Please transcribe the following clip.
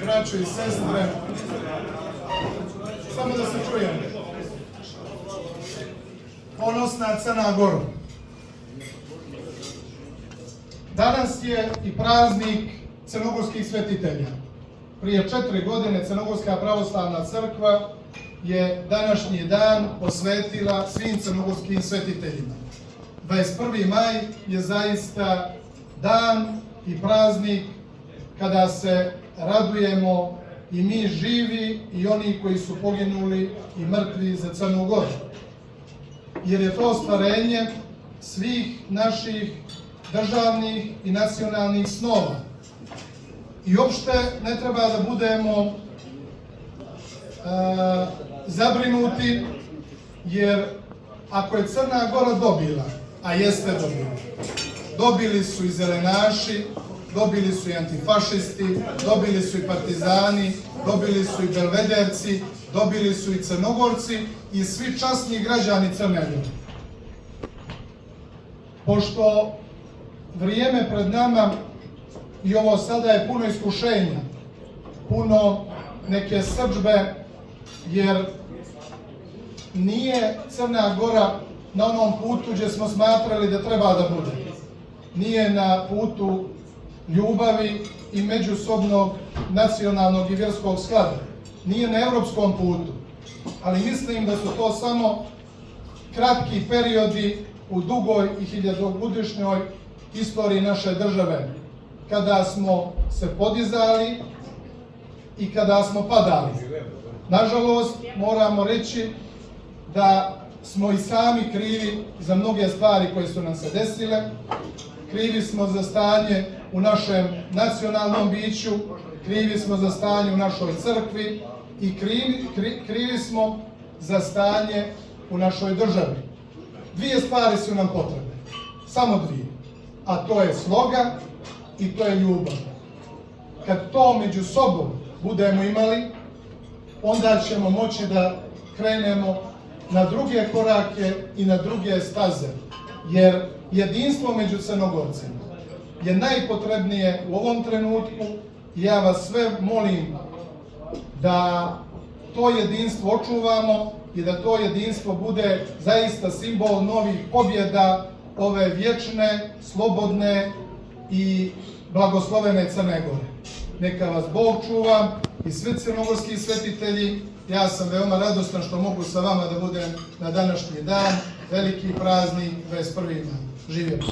braćo i sestre, samo da se čujemo. Ponosna Crna Gora. Danas je i praznik crnogorskih svetitelja. Prije 4 godine Crnogorska pravoslavna crkva je današnji dan posvetila svim crnogorskim svetiteljima. 21. maj je zaista dan i praznik kada se radujemo i mi živi i oni koji su poginuli i mrtvi za Crnu Goru. Jer je to ostvarenje svih naših državnih i nacionalnih snova. I uopšte ne treba da budemo zabrinuti, jer ako je Crna Gora dobila, a jeste dobila, dobili su i zelenaši, dobili su i antifašisti, dobili su i partizani, dobili su i belvederci, dobili su i Crnogorci i svi časni građani Crne Gore. Pošto vrijeme pred nama i ovo sada je puno iskušenja, puno neke srdžbe, jer nije Crna Gora na onom putu gdje smo smatrali da treba da bude. Nije na putu ljubavi i međusobnog nacionalnog i vjerskog sklada. Nije na evropskom putu. Ali mislim da su to samo kratki periodi u dugoj i hiljadogodišnjoj istoriji naše države, kada smo se podizali i kada smo padali. Nažalost, moramo reći da smo i sami krivi za mnoge stvari koje su nam se desile. Krivi smo za stanje u našem nacionalnom biću, krivi smo za stanje u našoj crkvi i krivi smo za stanje u našoj državi. 2 stvari su nam potrebne, samo 2, a to je sloga i to je ljubav. Kad to među sobom budemo imali, onda ćemo moći da krenemo na druge korake i na druge staze, jer jedinstvo među Crnogorcima je najpotrebnije u ovom trenutku i ja vas sve molim da to jedinstvo očuvamo i da to jedinstvo bude zaista simbol novih pobjeda ove vječne, slobodne i blagoslovene Crne Gore. Neka vas Bog čuva i svi crnogorski svetitelji. Ja sam veoma radostan što mogu sa vama da budem na današnji dan, veliki praznik 21. maj. Živjeli!